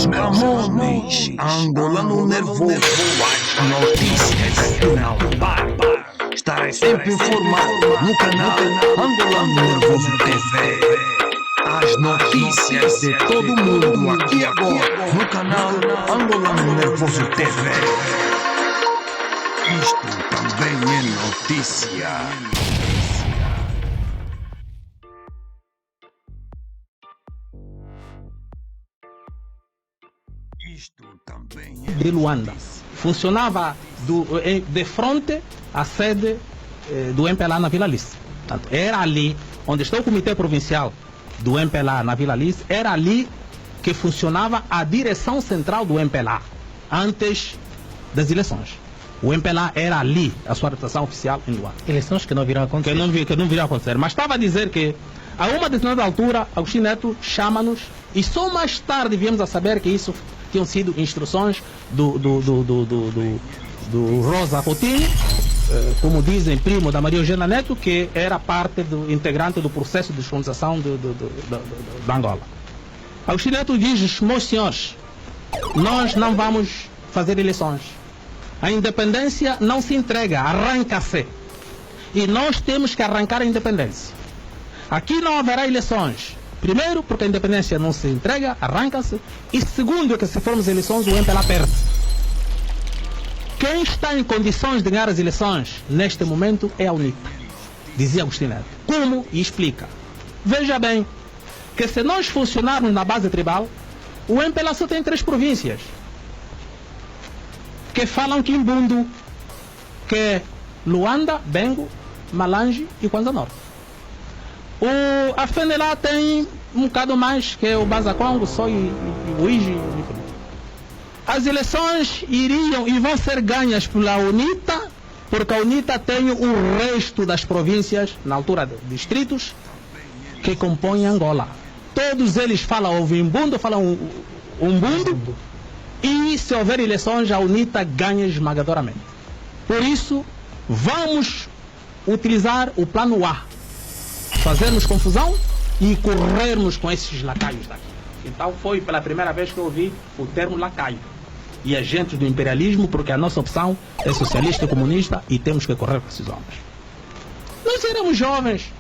Meus amores, angolano nervoso, as notícias que não param. Estarei sempre informado no canal Angolano Nervoso TV. As notícias de todo mundo aqui agora no canal Angolano Nervoso TV. Isto também é notícia. De Luanda. Funcionava de frente à sede do MPLA na Vila Alice. Portanto, era ali onde está o Comitê Provincial do MPLA na Vila Alice, era ali que funcionava a direção central do MPLA antes das eleições. O MPLA era ali, a sua representação oficial em Luanda. Eleições que não virão a acontecer. Que não virão a acontecer. Mas estava a dizer que a uma determinada altura, Agostinho Neto chama-nos e só mais tarde viemos a saber que isso tinham sido instruções do Rosa Coutinho, como dizem, primo da Maria Eugênia Neto, que era parte integrante do processo de descolonização da Angola. Agostinho Neto diz: meus senhores, nós não vamos fazer eleições. A independência não se entrega, arranca-se. E nós temos que arrancar a independência. Aqui não haverá eleições. Primeiro, porque a independência não se entrega, arranca-se. E segundo, que se formos eleições, o MPLA perde. Quem está em condições de ganhar as eleições neste momento é a UNITA, dizia Agostinho Neto. Como? E explica. Veja bem, que se nós funcionarmos na base tribal, o MPLA só tem 3 províncias que falam Quimbundo, que é Luanda, Bengo, Malange e Kwanza Norte. A FENELA tem um bocado mais, que é o Bazacongo, Só e Uigi. As eleições iriam e vão ser ganhas pela UNITA, porque a UNITA tem o resto das províncias, na altura de distritos, que compõem Angola. Todos eles falam Ovimbundo, falam Umbundo, e se houver eleições, a UNITA ganha esmagadoramente. Por isso, vamos utilizar o plano A. Fazermos confusão e corrermos com esses lacaios daqui. Então foi pela primeira vez que eu ouvi o termo lacaio. E agentes do imperialismo, porque a nossa opção é socialista e comunista e temos que correr com esses homens. Nós éramos jovens,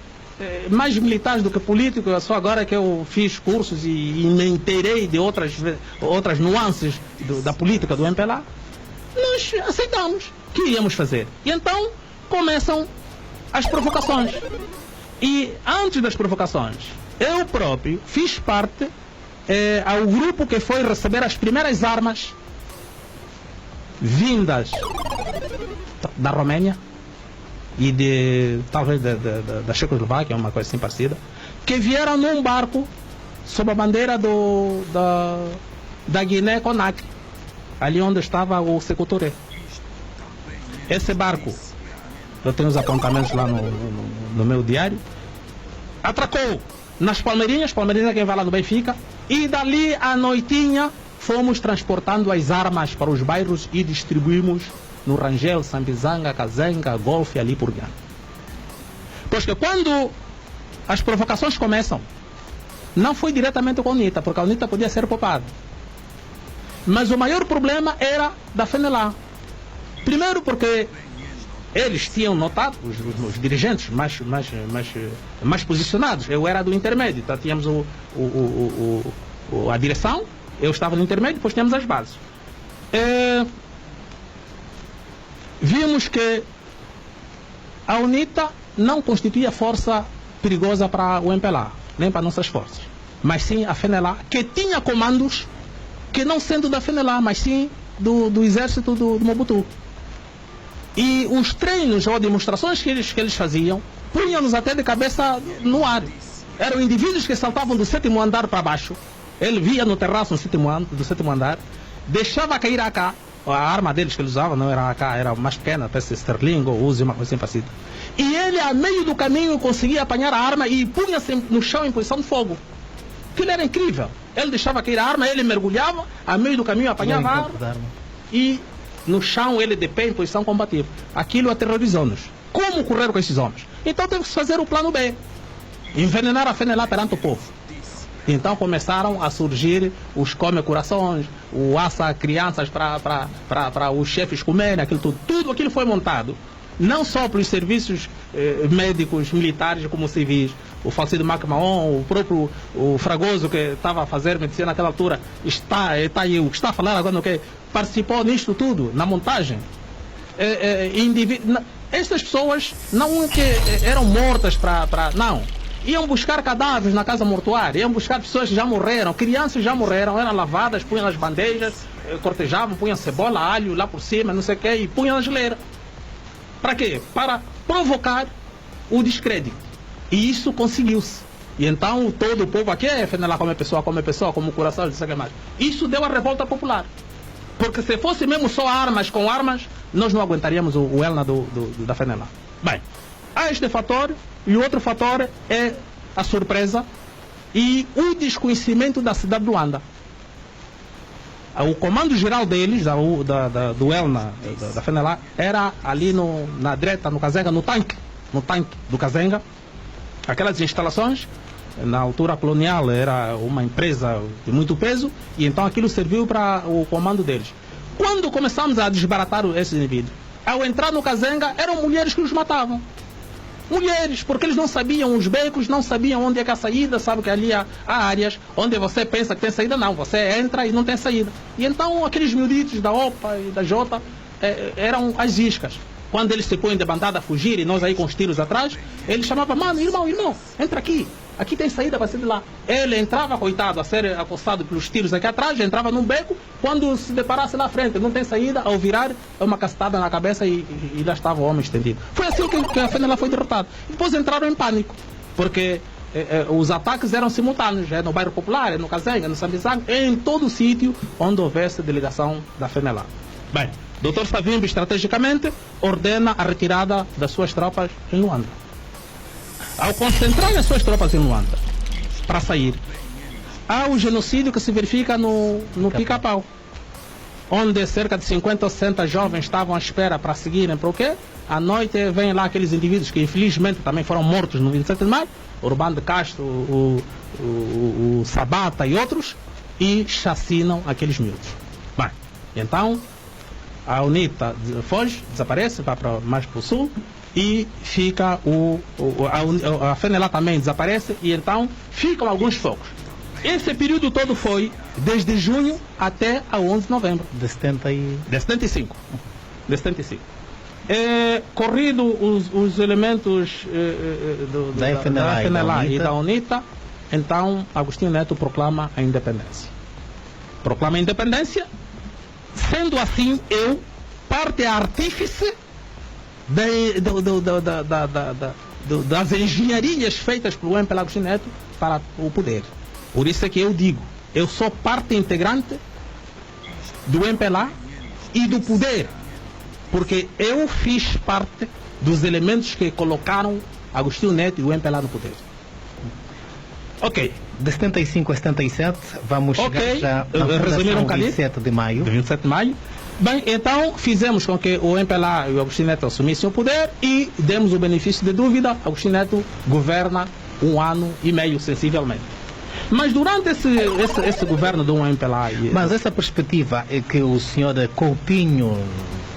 mais militares do que políticos, só agora que eu fiz cursos e me inteirei de outras nuances da política do MPLA, nós aceitamos que íamos fazer. E então começam as provocações. E antes das provocações, eu próprio fiz parte ao grupo que foi receber as primeiras armas vindas da Roménia e talvez da Checoslováquia, uma coisa assim parecida, que vieram num barco sob a bandeira da Guiné-Conakry, ali onde estava o Sékou Touré. Esse barco, eu tenho os apontamentos lá no meu diário, atracou nas Palmeirinhas quem vai lá no Benfica, e dali à noitinha fomos transportando as armas para os bairros e distribuímos no Rangel, Sambizanga, Kazenga, Golfe, ali por diante. Pois que quando as provocações começam, não foi diretamente com a UNITA, porque a UNITA podia ser poupada. Mas o maior problema era da FENELA. Primeiro porque eles tinham notado, os dirigentes mais posicionados. Eu era do intermédio, então tínhamos a direção, eu estava no intermédio, depois tínhamos as bases. Vimos que a UNITA não constituía força perigosa para o MPLA, nem para nossas forças, mas sim a FENELA, que tinha comandos que não sendo da FENELA, mas sim do exército do Mobutu. E os treinos ou demonstrações que eles faziam punham-nos até de cabeça no ar. Eram indivíduos que saltavam do 7º andar para baixo. Ele via no terraço do 7º andar, deixava cair a AK, a arma deles que eles usavam não era a AK, era mais pequena, peça Sterling ou Uzi, uma coisa assim parecida. E ele, a meio do caminho, conseguia apanhar a arma e punha-se no chão em posição de fogo. Aquilo era incrível. Ele deixava cair a arma, ele mergulhava, a meio do caminho apanhava a arma e no chão ele de pé em posição combativa. Aquilo aterrorizou-nos. Como correr com esses homens? Então teve que fazer o plano B. Envenenar a FENELA perante o povo. Então começaram a surgir os come-corações, o assa crianças para os chefes comerem, aquilo tudo. Tudo aquilo foi montado, não só pelos serviços médicos, militares como civis. O falecido Macmaon, o próprio Fragoso, que estava a fazer medicina naquela altura, está aí, o que está a falar agora, que participou nisto tudo, na montagem. Estas pessoas não que eram mortas não. Iam buscar cadáveres na casa mortuária, iam buscar pessoas que já morreram, crianças já morreram, eram lavadas, punham nas bandejas, cortejavam, punham cebola, alho lá por cima, não sei o quê, e punham na geleira. Para quê? Para provocar o descrédito. E isso conseguiu-se. E então todo o povo aqui, FNLA como pessoa, como coração, não sei o que mais. Isso deu a revolta popular. Porque se fosse mesmo só armas com armas, nós não aguentaríamos o ELNA da FNLA. Bem, há este fator, e o outro fator é a surpresa e o desconhecimento da cidade de Luanda. O comando geral deles, do ELNA, da FNLA, era ali na direita, no Kazenga, no tanque do Kazenga. Aquelas instalações, na altura colonial, era uma empresa de muito peso, e então aquilo serviu para o comando deles. Quando começamos a desbaratar esses indivíduos, ao entrar no Kazenga, eram mulheres que os matavam. Mulheres, porque eles não sabiam os becos, não sabiam onde é que a saída, sabe que ali há áreas onde você pensa que tem saída, não, você entra e não tem saída. E então aqueles miuditos da OPA e da Jota eram as iscas. Quando eles se põem de bandada a fugir e nós aí com os tiros atrás, ele chamava, mano, irmão, entra aqui tem saída para sair de lá. Ele entrava, coitado, a ser acossado pelos tiros aqui atrás, entrava num beco, quando se deparasse lá à frente, não tem saída, ao virar, uma cacetada na cabeça e lá estava o homem estendido. Foi assim que a FNLA foi derrotada. Depois entraram em pânico, porque os ataques eram simultâneos, no bairro Popular, no Kazenga, no Sambizang, em todo o sítio onde houvesse delegação da FNLA. Bem, Dr. Savimbi, estrategicamente, ordena a retirada das suas tropas em Luanda. Ao concentrar as suas tropas em Luanda, para sair, há o genocídio que se verifica no Pica-Pau, onde cerca de 50 ou 60 jovens estavam à espera para seguirem para o quê? À noite vêm lá aqueles indivíduos que infelizmente também foram mortos no 27 de maio, Urbano de Castro, o Sabata e outros, e chacinam aqueles miúdos. Bem, então a UNITA foge, desaparece, vai mais para o sul, e fica a FNLA também desaparece, e então ficam alguns focos. Esse período todo foi desde junho até a 11 de novembro. De 75. Corrido os elementos da FNLA e da UNITA, então Agostinho Neto proclama a independência. Proclama a independência, sendo assim eu parte artífice das engenharias feitas pelo MPLA Agostinho Neto para o poder. Por isso é que eu digo, eu sou parte integrante do MPLA e do poder, porque eu fiz parte dos elementos que colocaram Agostinho Neto e o MPLA no poder. Ok. De 75 a 77, vamos chegar já na fundação 27 de maio. De 27 de maio. Bem, então fizemos com que o MPLA e o Agostinho Neto assumissem o poder e demos o benefício de dúvida. Agostinho Neto governa 1 ano e meio, sensivelmente. Mas durante esse governo do MPLA... Mas essa perspectiva é que o senhor Coutinho,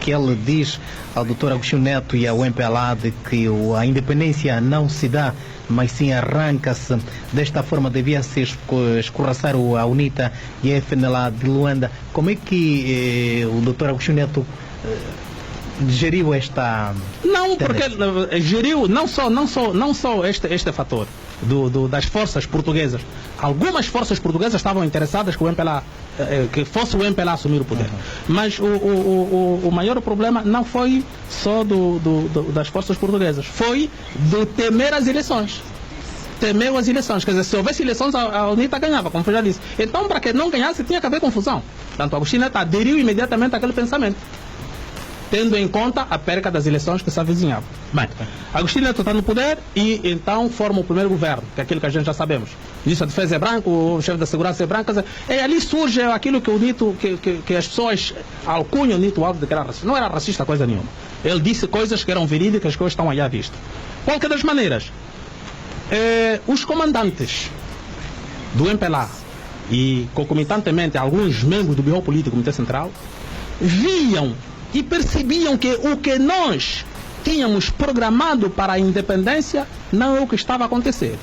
que ele diz ao Dr. Agostinho Neto e ao MPLA de que a independência não se dá, mas sim arranca-se, desta forma devia-se escorraçar a UNITA e a FNLA de Luanda. Como é que o Dr. Agostinho Neto geriu esta... Não, porque geriu não só este fator das forças portuguesas. Algumas forças portuguesas estavam interessadas que o MPLA, que fosse o MPLA assumir o poder. Mas o maior problema não foi só das forças portuguesas, foi de temer as eleições. Temeu as eleições, quer dizer, se houvesse eleições a UNITA ganhava, como eu já disse. Então, para que não ganhasse, tinha que haver confusão. Portanto, Agostinho Neto aderiu imediatamente àquele pensamento, tendo em conta a perca das eleições que se avizinhavam. Bem, Agostinho Neto está no poder e então forma o primeiro governo, que é aquilo que a gente já sabemos. O ministro da Defesa é branco, o chefe da Segurança é branco, e ali surge aquilo que o Nito, que as pessoas alcunham o Nito Alves de que era racista. Não era racista coisa nenhuma. Ele disse coisas que eram verídicas, que hoje estão aí à vista. Qualquer das maneiras, os comandantes do MPLA e concomitantemente alguns membros do Bureau Político do Comitê Central viam e percebiam que o que nós tínhamos programado para a independência não é o que estava a acontecer.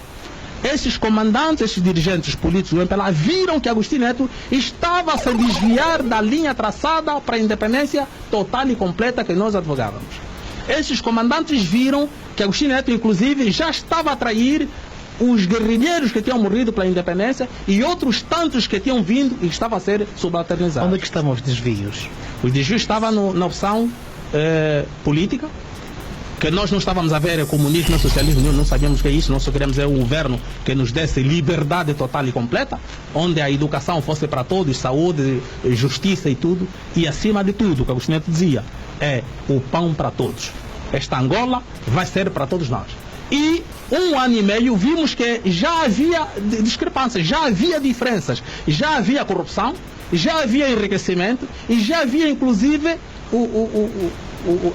Esses comandantes, esses dirigentes políticos do MPLA viram que Agostinho Neto estava a se desviar da linha traçada para a independência total e completa que nós advogávamos. Esses comandantes viram que Agostinho Neto, inclusive, já estava a atrair os guerrilheiros que tinham morrido pela independência e outros tantos que tinham vindo e estavam a ser subalternizados. Onde é que estavam os desvios? Os desvios estavam na opção política, que nós não estávamos a ver comunismo nem socialismo, não sabíamos o que é isso, nós só queríamos um governo que nos desse liberdade total e completa, onde a educação fosse para todos, saúde, justiça e tudo, e acima de tudo, o que Agostinho Neto dizia, é o pão para todos. Esta Angola vai ser para todos nós. E 1 ano e meio vimos que já havia discrepâncias, já havia diferenças, já havia corrupção, já havia enriquecimento e já havia inclusive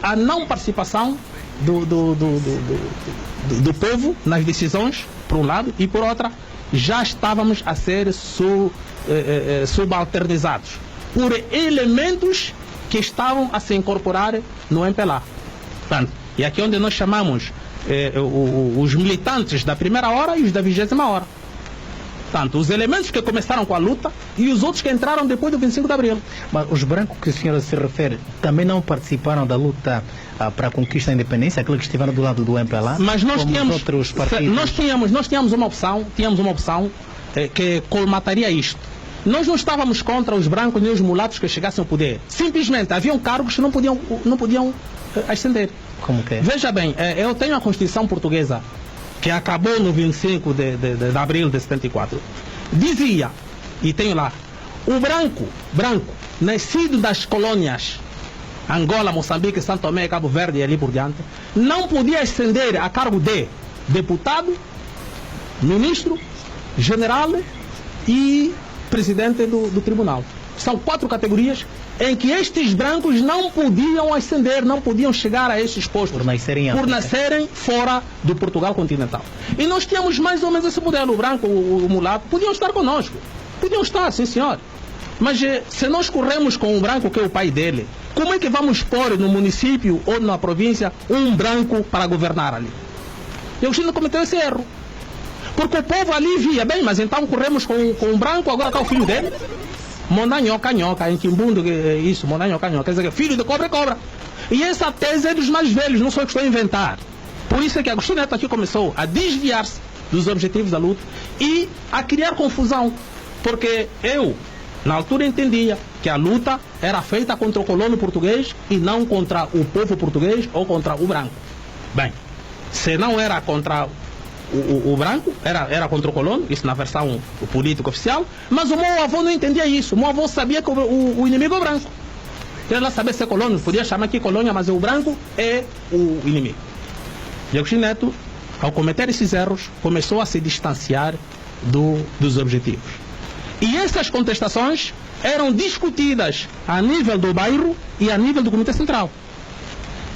a não participação do povo nas decisões, por um lado, e por outra, já estávamos a ser subalternizados por elementos que estavam a se incorporar no MPLA. Portanto, e aqui onde nós chamamos os militantes da primeira hora e os da 20ª hora. Portanto, os elementos que começaram com a luta e os outros que entraram depois do 25 de abril. Mas os brancos que a senhora se refere também não participaram da luta para a conquista da independência, aqueles que estiveram do lado do MPLA? Mas nós tínhamos, outros partidos? nós tínhamos uma opção, que colmataria isto. Nós não estávamos contra os brancos nem os mulatos que chegassem ao poder. Simplesmente haviam cargos que não podiam ascender. Como que é? Veja bem, eu tenho a Constituição Portuguesa que acabou no 25 de abril de 74. Dizia, e tenho lá, o branco, nascido das colônias Angola, Moçambique, São Tomé, Cabo Verde e ali por diante, não podia ascender a cargo de deputado, ministro, general e presidente do tribunal. São 4 categorias em que estes brancos não podiam ascender, não podiam chegar a estes postos. Por nascerem fora do Portugal continental. E nós tínhamos mais ou menos esse modelo. O branco, o mulato, podiam estar conosco. Podiam estar, sim senhor. Mas se nós corremos com o branco que é o pai dele, como é que vamos pôr no município ou na província um branco para governar ali? E o Agostinho cometeu esse erro. Porque o povo ali via, bem, mas então corremos com um branco, agora está o filho dele. Monanhoca, em Quimbundo, isso, Monanhoca, quer dizer, filho de cobra é cobra. E essa tese é dos mais velhos, não sou eu que estou a inventar. Por isso é que Agostinho Neto aqui começou a desviar-se dos objetivos da luta e a criar confusão. Porque eu, na altura, entendia que a luta era feita contra o colono português e não contra o povo português ou contra o branco. Bem, se não era contra o branco, era contra o colono, isso na versão política oficial, mas o meu avô não entendia isso. O meu avô sabia que o inimigo é o branco. Ele não sabia ser colono, podia chamar aqui colônia, mas o branco é o inimigo. E Agostinho Neto, ao cometer esses erros, começou a se distanciar dos objetivos. E essas contestações eram discutidas a nível do bairro e a nível do Comitê Central.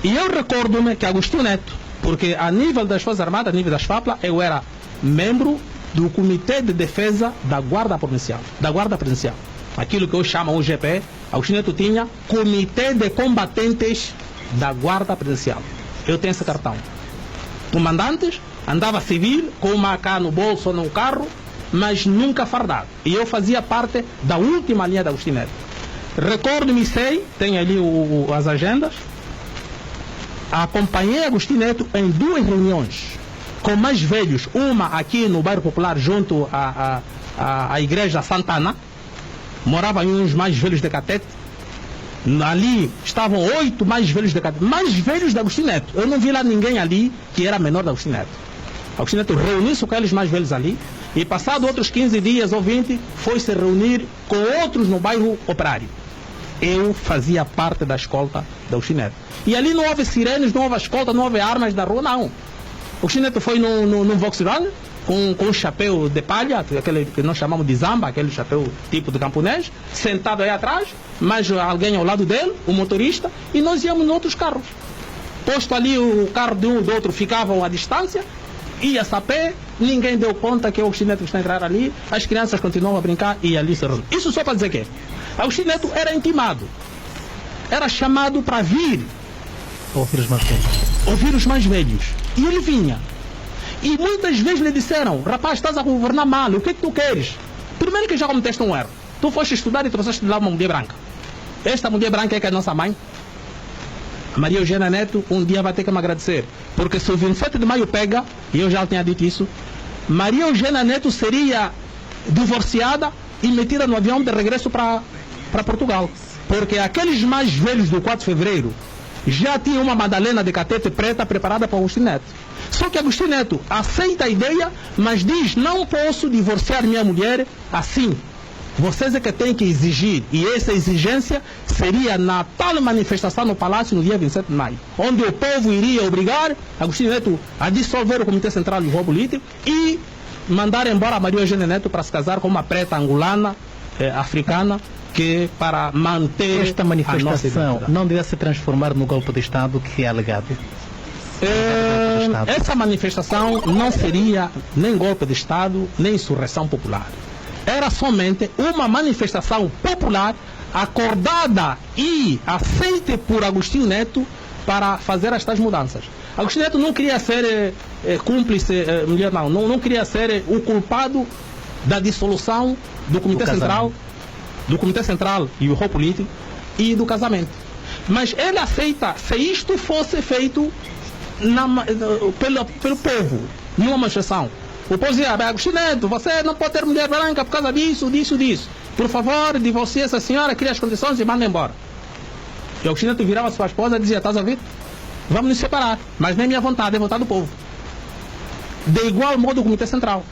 E eu recordo-me que Agostinho Neto, porque a nível das Forças Armadas, a nível das FAPLA, eu era membro do Comitê de Defesa da Guarda Provincial, aquilo que eu chamo o GP. Agostinho Neto tinha Comitê de Combatentes da Guarda Provincial. Eu tenho esse cartão. Comandantes, andava civil, com uma AK no bolso ou no carro, mas nunca fardado. E eu fazia parte da última linha da Agostinho Neto. Recordo-me, tenho ali as agendas, acompanhei Agostinho Neto em 2 reuniões com mais velhos, uma aqui no bairro Popular junto à igreja Santana, moravam uns mais velhos de Catete, ali estavam 8 mais velhos de Catete, mais velhos de Agostinho Neto. Eu não vi lá ninguém ali que era menor de Agostinho Neto. Agostinho Neto reuniu-se com aqueles mais velhos ali e passado outros 15 dias ou 20 foi se reunir com outros no bairro Operário. Eu fazia parte da escolta da Agostinho Neto. E ali não houve sirenes, não houve escolta, não houve armas da rua, não. O Agostinho Neto foi num Volkswagen com um chapéu de palha, aquele que nós chamamos de zamba, aquele chapéu tipo de camponês, sentado aí atrás, mais alguém ao lado dele, o motorista, e nós íamos em outros carros. Posto ali o carro de um e do outro ficavam à distância, ia-se a pé, ninguém deu conta que o Agostinho Neto está a entrar ali, as crianças continuam a brincar e ali se resolve. Isso só para dizer que Agostinho Neto era intimado, era chamado para vir Ouvir os mais velhos. ouvir os mais velhos. E ele vinha. E muitas vezes lhe disseram: rapaz, estás a governar mal, o que é que tu queres? Primeiro que já cometeste um erro. Tu foste estudar e trouxeste de lá uma mulher branca. Esta mulher branca é que é a nossa mãe. Maria Eugênia Neto um dia vai ter que me agradecer. Porque se o 27 de maio pega, e eu já tinha dito isso, Maria Eugênia Neto seria divorciada e metida no avião de regresso para Portugal. Porque aqueles mais velhos do 4 de fevereiro já tinham uma madalena de catete preta preparada para Agostinho Neto. Só que Agostinho Neto aceita a ideia, mas diz: não posso divorciar minha mulher assim. Vocês é que têm que exigir. E essa exigência seria na tal manifestação no Palácio no dia 27 de maio, onde o povo iria obrigar Agostinho Neto a dissolver o Comitê Central do Jogo Político e mandar embora a Maria Eugênia Neto para se casar com uma preta angolana, africana, que para manter Esta a nossa manifestação identidade. não deve se transformar no golpe de Estado que é alegado? Essa manifestação não seria nem golpe de Estado, nem insurreição popular. Era somente uma manifestação popular acordada e aceita por Agostinho Neto para fazer estas mudanças. Agostinho Neto não queria ser cúmplice, não queria ser o culpado da dissolução do Comitê Central, do Comitê Central e o Jogo Político e do casamento. Mas ele aceita se isto fosse feito pelo povo, numa manifestação. O povo dizia: Agostinho Neto, você não pode ter mulher branca por causa disso. Por favor, divorcie essa senhora, cria as condições e manda embora. E Agostinho Neto virava a sua esposa e dizia: estás a ouvir? Vamos nos separar, mas nem minha vontade, é vontade do povo. De igual modo o Comitê Central.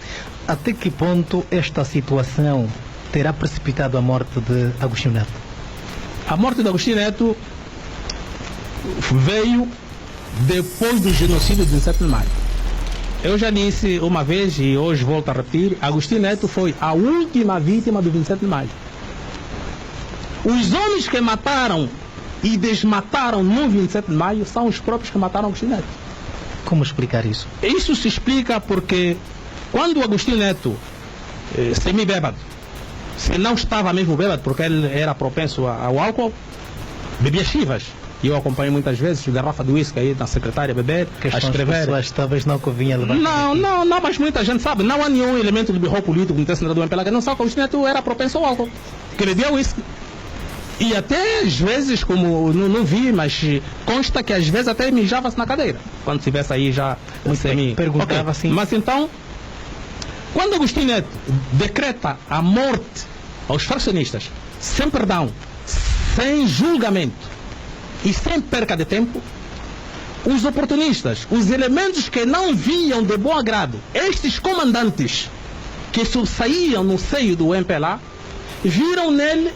Até que ponto esta situação terá precipitado a morte de Agostinho Neto? A morte de Agostinho Neto veio depois do genocídio de 17 de maio. Eu já disse uma vez e hoje volto a repetir: Agostinho Neto foi a última vítima do 27 de maio. Os homens que mataram e desmataram no 27 de maio são os próprios que mataram Agostinho Neto. Como explicar isso? Isso se explica porque quando o Agostinho Neto, semi-bêbado, se não estava mesmo bêbado, porque ele era propenso ao álcool, bebia chivas. E eu acompanho muitas vezes garrafa de uísque aí na secretária beber, a escrever. As pessoas talvez não convinha levar. Não, mas muita gente sabe. Não há nenhum elemento de birro político no texto do MPLA que não sabe que o Agostinho Neto era propenso ao álcool, que bebia uísque. E até às vezes, como não vi, mas consta que às vezes até mijava-se na cadeira, quando estivesse aí já perguntava assim. Mas então, quando Agostinho Neto decreta a morte aos fraccionistas, sem perdão, sem julgamento e sem perca de tempo, os oportunistas, os elementos que não vinham de bom agrado, estes comandantes que saíam no seio do MPLA, viram nele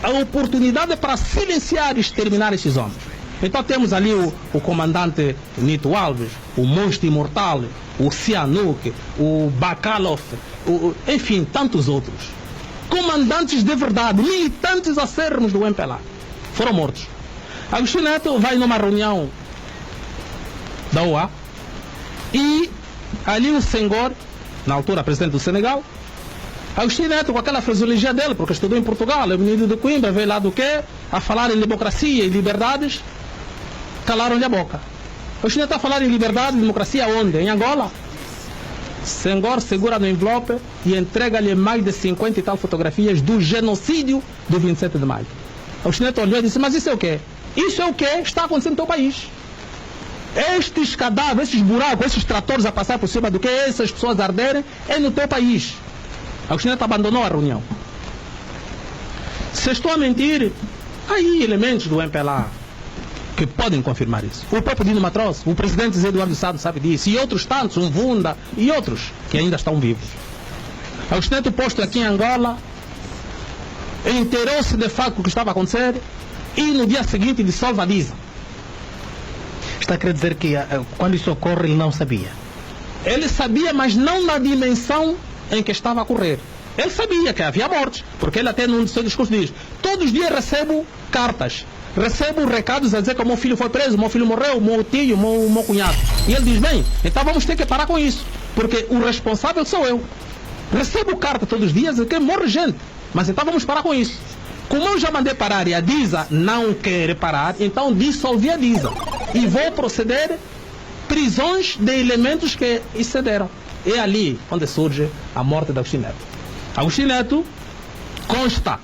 a oportunidade para silenciar e exterminar esses homens. Então temos ali o comandante Nito Alves, o Monstro Imortal, o Sihanouk, o Bakalov, enfim, tantos outros. Comandantes de verdade, militantes acérrimos do MPLA, foram mortos. Agostinho Neto vai numa reunião da OA e ali o senhor, na altura presidente do Senegal, Agostinho Neto, com aquela fisiologia dele, porque estudou em Portugal, é menino de Coimbra, veio lá do quê? A falar em democracia e liberdades, calaram-lhe a boca. Agostinho Neto a falar em liberdade e democracia onde? Em Angola. Senhor segura no envelope e entrega-lhe mais de 50 e tal fotografias do genocídio do 27 de maio. Agostinho Neto olhou e disse: mas isso é o quê? Isso é o que está acontecendo no teu país. Estes cadáveres, esses buracos, esses tratores a passar por cima do que essas pessoas arderem, é no teu país. Agostinho Neto abandonou a reunião. Se estou a mentir, há aí elementos do MPLA que podem confirmar isso. O próprio Dino Matroz, o presidente Zé Eduardo Sá sabe disso, e outros tantos, um Vunda e outros que ainda estão vivos. Agostinho Neto posto aqui em Angola, inteirou-se de facto o que estava a acontecer e no dia seguinte dissolve a DISA. Está a querer dizer que quando isso ocorre ele não sabia? Ele sabia, mas não na dimensão em que estava a ocorrer. Ele sabia que havia mortes, porque ele até no seu discurso diz: todos os dias recebo cartas, recebo recados a dizer que o meu filho foi preso, o meu filho morreu, o meu tio, o meu cunhado. E ele diz: bem, então vamos ter que parar com isso. Porque o responsável sou eu. Recebo carta todos os dias que morre gente. Mas então vamos parar com isso. Como eu já mandei parar e a DISA não quer parar, então dissolvi a DISA. E vou proceder prisões de elementos que excederam. É ali onde surge a morte de Agostinho Neto. Agostinho Neto consta,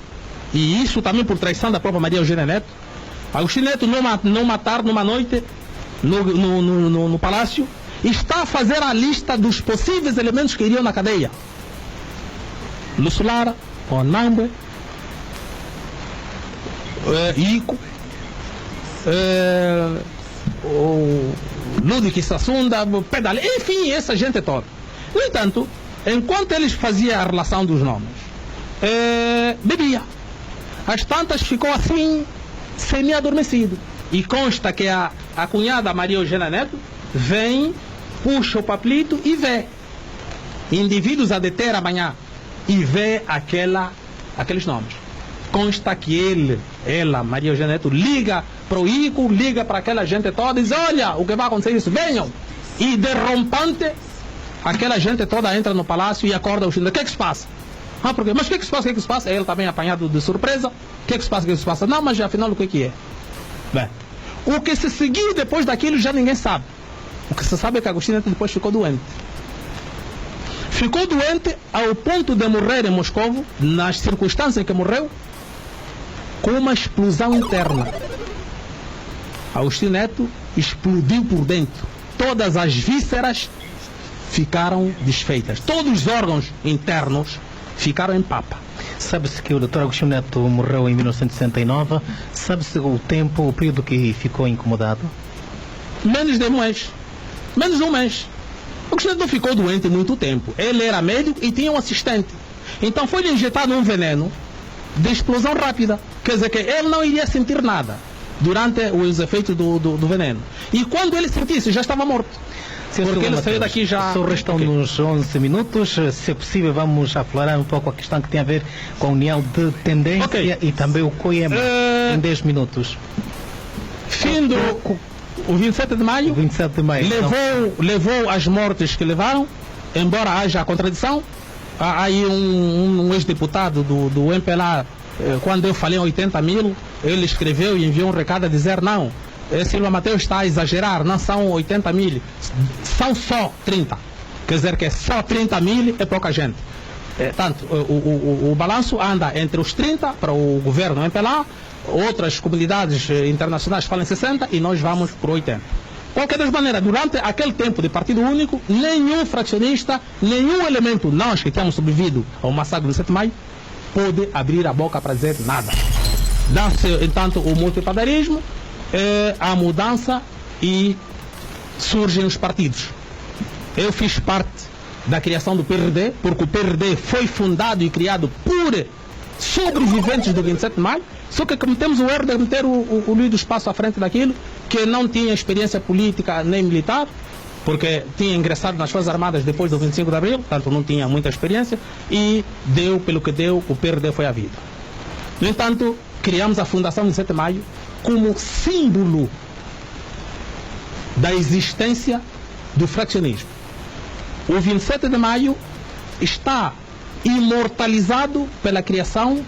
e isso também por traição da própria Maria Eugênia Neto, Agostinho Neto numa tarde, numa noite, no palácio, está a fazer a lista dos possíveis elementos que iriam na cadeia. Lúcio Lara, Onambe, Ico, Ludwig Sassunda, Pedale, enfim, essa gente toda. No entanto, enquanto eles faziam a relação dos nomes, bebia. Às tantas ficou assim, semi-adormecido. E consta que a cunhada Maria Eugênia Neto vem, puxa o papelito e vê indivíduos a deter amanhã e vê aqueles nomes. Consta que ela, Maria Eugênia Neto, liga para o Ico, liga para aquela gente toda e diz: olha, o que vai acontecer isso, venham. E derrompante, aquela gente toda entra no palácio e acorda o Agostinho. O que é que se passa? Por quê? Mas o que é que se passa? O que é que se passa? Ele também apanhado de surpresa. O que é que se passa? O que é que se passa? Não, mas afinal o que é? Bem, o que se seguiu depois daquilo já ninguém sabe. O que se sabe é que Agostinho Neto depois ficou doente. Ficou doente ao ponto de morrer em Moscovo, nas circunstâncias em que morreu, com uma explosão interna. Agostinho Neto explodiu por dentro. Todas as vísceras ficaram desfeitas. Todos os órgãos internos ficaram em papa. Sabe-se que o Dr. Agostinho Neto morreu em 1969. Sabe-se o período que ficou incomodado? Menos de um mês. Menos de um mês. O Agostinho Neto não ficou doente muito tempo. Ele era médico e tinha um assistente. Então foi-lhe injetado um veneno de explosão rápida. Quer dizer que ele não iria sentir nada durante os efeitos do veneno. E quando ele sentisse, já estava morto. Porque ele saiu daqui já... Só restam-nos 11 minutos. Se é possível, vamos aflorar um pouco a questão que tem a ver com a união de tendência e também o COEMA em 10 minutos. Fim o 27 de maio, 27 de maio levou as mortes que levaram, embora haja a contradição. Há aí um ex-deputado do MPLA, quando eu falei em 80 mil, ele escreveu e enviou um recado a dizer: não, Silva Mateus está a exagerar, não são 80 mil, são só 30. Quer dizer que só 30 mil é pouca gente. Tanto, o balanço anda entre os 30 para o governo MPLA, outras comunidades internacionais falam 60 e nós vamos por 80. Qualquer das maneiras, durante aquele tempo de partido único, nenhum fracionista, nenhum elemento, nós que temos sobrevivido ao massacre do 7 de maio, pôde abrir a boca para dizer nada. Dá-se, entanto, o multipadarismo, a mudança e surgem os partidos. Eu fiz parte da criação do PRD, porque o PRD foi fundado e criado por sobreviventes do 27 de maio, só que cometemos o erro de meter o Luís do Espaço à frente daquilo, que não tinha experiência política nem militar, porque tinha ingressado nas Forças Armadas depois do 25 de abril, portanto não tinha muita experiência, e deu pelo que deu, o PRD foi à vida. No entanto, criamos a Fundação 27 de Maio como símbolo da existência do fraccionismo. O 27 de maio está imortalizado pela criação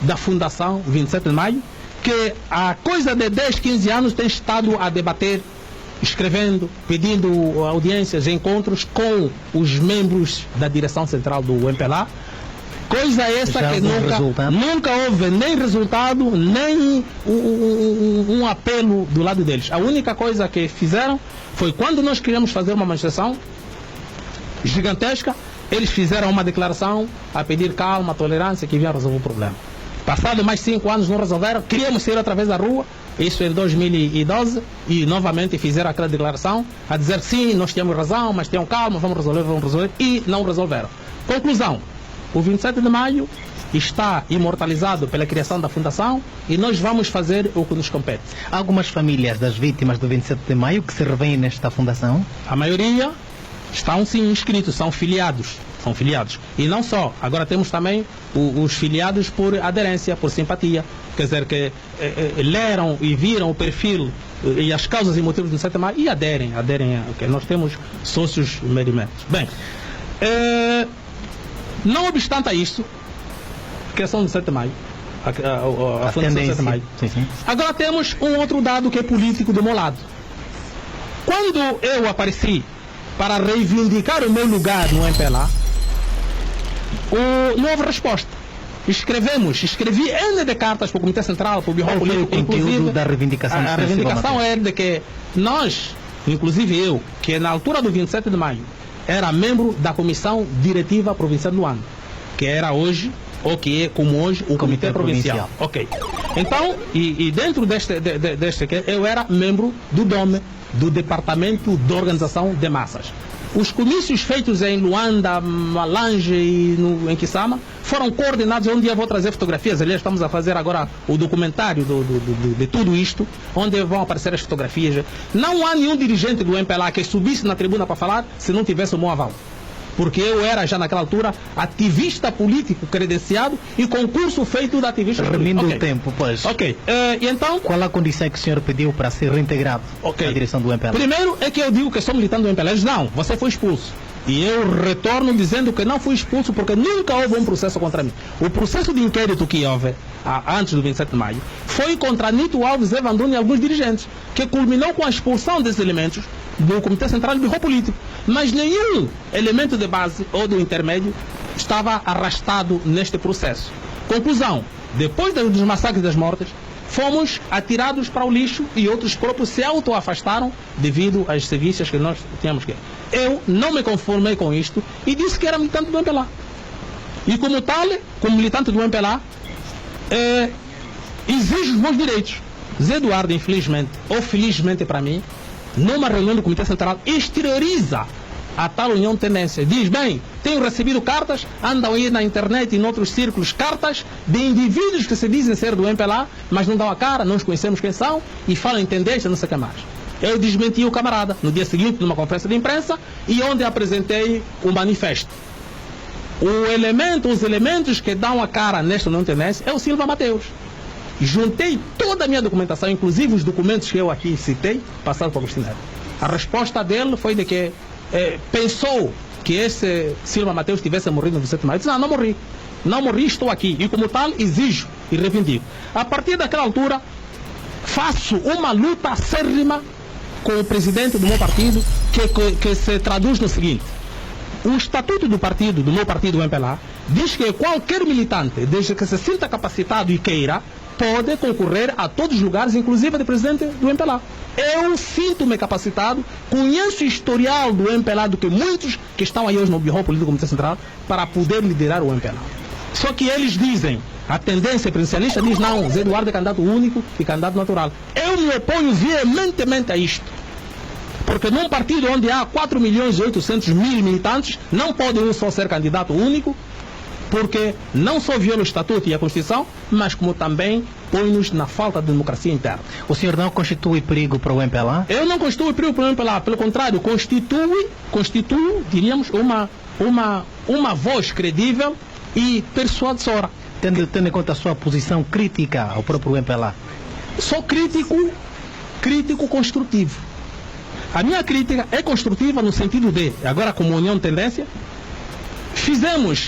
da Fundação 27 de Maio, que há coisa de 10, 15 anos tem estado a debater, escrevendo, pedindo audiências, encontros com os membros da direção central do MPLA. Coisa essa que nunca houve nem resultado, nem um apelo do lado deles. A única coisa que fizeram foi quando nós queríamos fazer uma manifestação gigantesca, eles fizeram uma declaração a pedir calma, tolerância, que vinha resolver o problema. Passado mais 5 anos não resolveram, queríamos sair através da rua, isso em 2012, e novamente fizeram aquela declaração a dizer sim, nós tínhamos razão, mas tenham calma, vamos resolver, e não resolveram. Conclusão, o 27 de maio está imortalizado pela criação da Fundação e nós vamos fazer o que nos compete. Há algumas famílias das vítimas do 27 de maio que se revêem nesta Fundação? A maioria estão sim inscritos, são filiados. são filiados. E não só, agora temos também os filiados por aderência, por simpatia. Quer dizer, que leram e viram o perfil e as causas e motivos do 7 de maio e aderem okay. Nós temos sócios merimentos. Bem, não obstante a isso, questão do 7 de maio, a fundação do 7 de maio. Sim. Agora temos um outro dado que é político do meu lado. Quando eu apareci para reivindicar o meu lugar no MPLA, não houve resposta. Escrevi N de cartas para o Comitê Central, para o Birro Político, inclusive da reivindicação. A reivindicação é de que nós, inclusive eu, que na altura do 27 de maio era membro da Comissão Diretiva Provincial de Luanda, que era hoje, ou que é como hoje, o Comitê Provincial. Ok. Então, e dentro deste eu era membro do DOME, do Departamento de Organização de Massas. Os comícios feitos em Luanda, Malange e em Kisama foram coordenados. Um dia vou trazer fotografias. Aliás, estamos a fazer agora o documentário de tudo isto, onde vão aparecer as fotografias. Não há nenhum dirigente do MPLA que subisse na tribuna para falar se não tivesse o meu aval. Porque eu era já naquela altura ativista político credenciado e concurso feito de ativista político. Remindo o tempo, pois. Ok. E então... Qual a condição que o senhor pediu para ser reintegrado à direção do MPLA? Primeiro é que eu digo que sou militante do MPLA. Não, você foi expulso. E eu retorno dizendo que não fui expulso porque nunca houve um processo contra mim. O processo de inquérito que houve antes do 27 de maio foi contra Nito Alves, Evanduni e alguns dirigentes, que culminou com a expulsão desses elementos do Comitê Central do Birro Político. Mas nenhum elemento de base ou do intermédio estava arrastado neste processo. Conclusão, depois dos massacres das mortes, fomos atirados para o lixo e outros próprios se auto-afastaram devido às serviços que nós tínhamos que. Eu não me conformei com isto e disse que era militante do MPLA. E como tal, como militante do MPLA, exijo os meus direitos. Zé Eduardo, infelizmente, ou felizmente para mim, numa reunião do Comitê Central, exterioriza a tal união de tendência. Diz, bem, tenho recebido cartas, andam aí na internet e em outros círculos, cartas de indivíduos que se dizem ser do MPLA, mas não dão a cara, não os conhecemos quem são, e falam em tendência, não sei o que mais. Eu desmenti o camarada no dia seguinte, numa conferência de imprensa, e onde apresentei o manifesto. Os elementos que dão a cara nesta união de tendência é o Silva Mateus. Juntei toda a minha documentação, inclusive os documentos que eu aqui citei, passados para o Agostinho Neto. A resposta dele foi de que pensou que esse Silva Mateus tivesse morrido no 27 de maio. Eu disse, não morri. Não morri, estou aqui. E como tal, exijo e reivindico. A partir daquela altura, faço uma luta acérrima com o presidente do meu partido, que se traduz no seguinte. O estatuto do partido, do meu partido, o MPLA, diz que qualquer militante, desde que se sinta capacitado e queira, pode concorrer a todos os lugares, inclusive de presidente do MPLA. Eu sinto-me capacitado, conheço o historial do MPLA do que muitos que estão aí hoje no Birro Político do Comitê Central para poder liderar o MPLA. Só que eles dizem, a tendência presencialista diz não, Zé Eduardo é candidato único e candidato natural. Eu me oponho veementemente a isto. Porque num partido onde há 4.800.000 militantes, não pode um só ser candidato único, porque não só viola o Estatuto e a Constituição, mas como também põe-nos na falta de democracia interna. O senhor não constitui perigo para o MPLA? Eu não constituo perigo para o MPLA, pelo contrário, constituo, diríamos, uma voz credível e persuasora. Tendo em conta a sua posição crítica ao próprio MPLA? Sou crítico construtivo. A minha crítica é construtiva no sentido de, agora como união de tendência,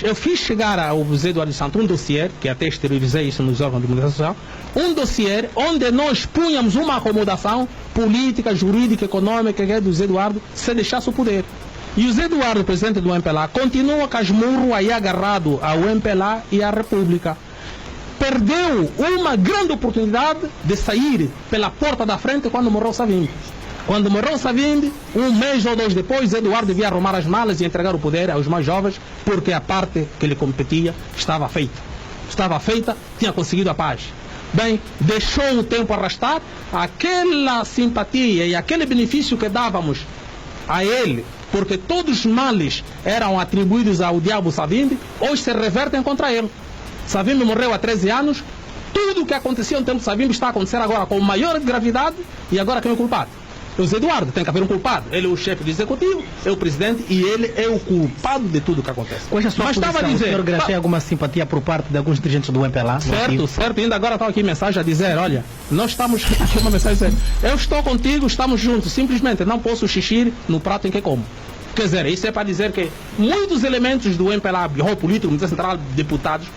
eu fiz chegar ao Zé Eduardo Santos um dossiê, que até exteriorizei isso nos órgãos de comunicação social, um dossiê onde nós punhamos uma acomodação política, jurídica, econômica que é do Zé Eduardo, se deixasse o poder. E o Zé Eduardo, presidente do MPLA, continua casmurro aí agarrado ao MPLA e à República. Perdeu uma grande oportunidade de sair pela porta da frente quando morreu Savimbi. Quando morreu Savimbi, um mês ou dois depois, Eduardo devia arrumar as malas e entregar o poder aos mais jovens, porque a parte que lhe competia estava feita. Estava feita, tinha conseguido a paz. Bem, deixou o tempo arrastar, aquela simpatia e aquele benefício que dávamos a ele, porque todos os males eram atribuídos ao diabo Savimbi, hoje se revertem contra ele. Savimbi morreu há 13 anos, tudo o que acontecia no tempo de Savimbi está a acontecer agora com maior gravidade, e agora quem é o culpado? É o Zé Eduardo, tem que haver um culpado. Ele é o chefe do executivo, é o presidente e ele é o culpado de tudo que acontece. Qual é a sua posição? O senhor graceia alguma simpatia por parte de alguns dirigentes do MPLA? Certo. Ainda agora estava aqui mensagem a dizer, olha, nós estamos... Aqui uma mensagem a dizer, eu estou contigo, estamos juntos. Simplesmente não posso xixir no prato em que como. Quer dizer, isso é para dizer que muitos elementos do MPLA, Birro Político, Comitê Central, deputados,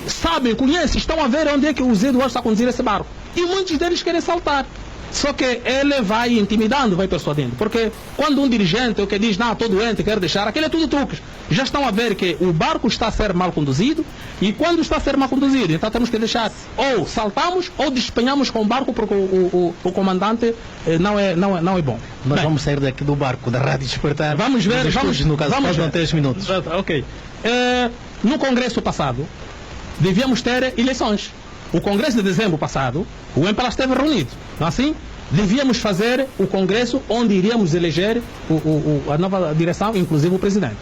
sabem, conhecem, estão a ver onde é que o Zé Eduardo está a conduzir esse barco. E muitos deles querem saltar. Só que ele vai intimidando, vai persuadindo. Porque quando um dirigente o que diz, não, estou doente, quero deixar, aquilo é tudo truques. Já estão a ver que o barco está a ser mal conduzido e quando está a ser mal conduzido, então temos que deixar ou saltamos ou despenhamos com o barco porque o comandante não é bom. Nós vamos sair daqui do barco, da Rádio Despertar. Vamos ver, no caso, vamos ver. 3 minutos. Ok. No Congresso passado, devíamos ter eleições. O Congresso de dezembro passado, o MPLA esteve reunido. Não é assim? Devíamos fazer o Congresso onde iríamos eleger a nova direção, inclusive o presidente.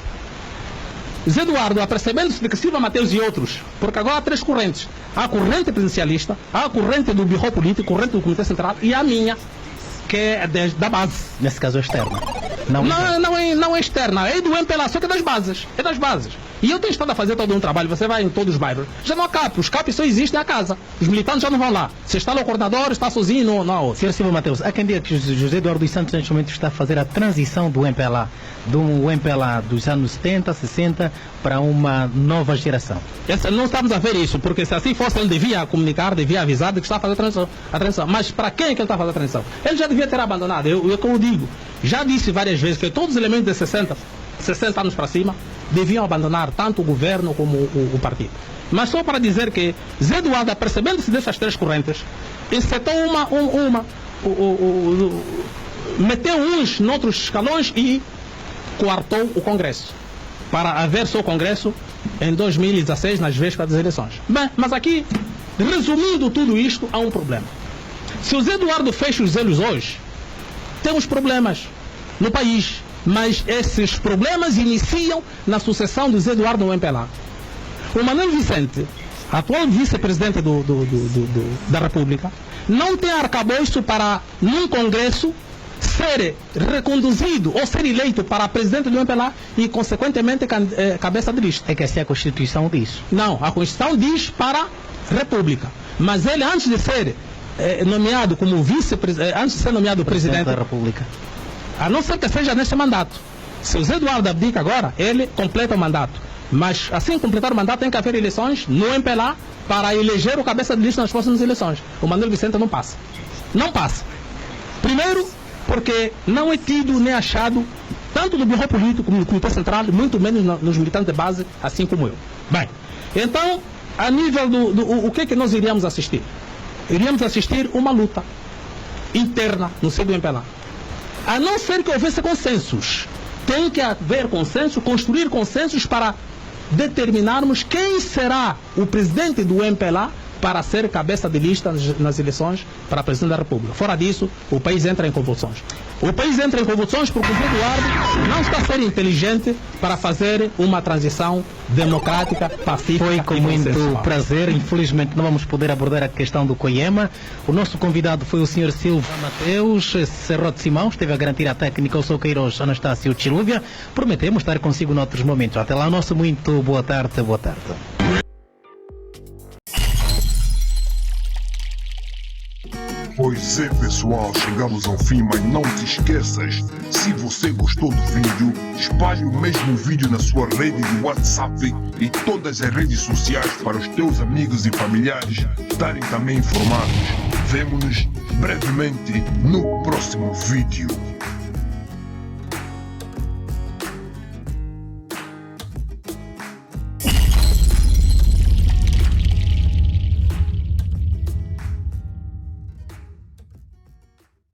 Zé Eduardo, apercebendo-se de que Silva Mateus e outros, porque agora há 3 correntes. Há a corrente presidencialista, há a corrente do Birro Político, a corrente do Comitê Central e a minha, que é da base. Nesse caso é externa. Não é externa, é do MPLA, só que é das bases. É das bases. E eu tenho estado a fazer todo um trabalho, você vai em todos os bairros. Já não há CAP, os CAP só existem na casa. Os militantes já não vão lá. Se está lá o coordenador, está sozinho, não há outro. Sr. Silva Mateus, há quem diga que José Eduardo dos Santos neste momento está a fazer a transição do MPLA, dos anos 70, 60, para uma nova geração. Não estamos a ver isso, porque se assim fosse, ele devia comunicar, devia avisar de que está a fazer a transição. Mas para quem é que ele está a fazer a transição? Ele já devia ter abandonado. Como digo, já disse várias vezes que todos os elementos de 60 anos para cima deviam abandonar tanto o governo como o partido. Mas só para dizer que Zé Eduardo, apercebendo-se dessas 3 correntes, insetou meteu uns noutros escalões e coartou o Congresso para haver só o Congresso em 2016, nas vésperas das eleições. Bem, mas aqui, resumindo tudo isto, há um problema. Se o Zé Eduardo fecha os olhos hoje, temos problemas no país. Mas esses problemas iniciam na sucessão do Zé Eduardo no MPLA. O Manuel Vicente, atual vice-presidente da República, não tem arcabouço para, num Congresso, ser reconduzido ou ser eleito para presidente do MPLA e, consequentemente, cabeça de lista. É que essa é a Constituição diz. Não, a Constituição diz para República. Mas ele, antes de ser nomeado como vice-presidente, antes de ser nomeado presidente da República, a não ser que seja neste mandato. Se o Zé Eduardo abdica agora, ele completa o mandato. Mas assim completar o mandato tem que haver eleições no MPLA para eleger o cabeça de lista nas próximas eleições. O Manuel Vicente não passa. Não passa. Primeiro, porque não é tido nem achado, tanto no Birro Político como no Comitê Central, muito menos nos militantes de base, assim como eu. Bem, então, a nível o que é que nós iríamos assistir? Iríamos assistir uma luta interna no seio do MPLA. A não ser que houvesse consensos. Tem que haver consenso, construir consensos para determinarmos quem será o presidente do MPLA para ser cabeça de lista nas eleições para presidente da República. Fora disso, o país entra em convulsões. O país entra em convulsões porque o Zé Eduardo não está a ser inteligente para fazer uma transição democrática, pacífica. Foi com muito prazer. Infelizmente não vamos poder abordar a questão do COIEMA. O nosso convidado foi o Sr. Silva Mateus Serrote Simão, esteve a garantir a técnica, eu sou Queiroz Anastácio Chilúvia. Prometemos estar consigo noutros momentos. Até lá, nosso muito boa tarde, boa tarde. Pois é, pessoal, chegamos ao fim, mas não te esqueças, se você gostou do vídeo, espalhe o mesmo vídeo na sua rede de WhatsApp e todas as redes sociais para os teus amigos e familiares estarem também informados. Vemo-nos brevemente no próximo vídeo.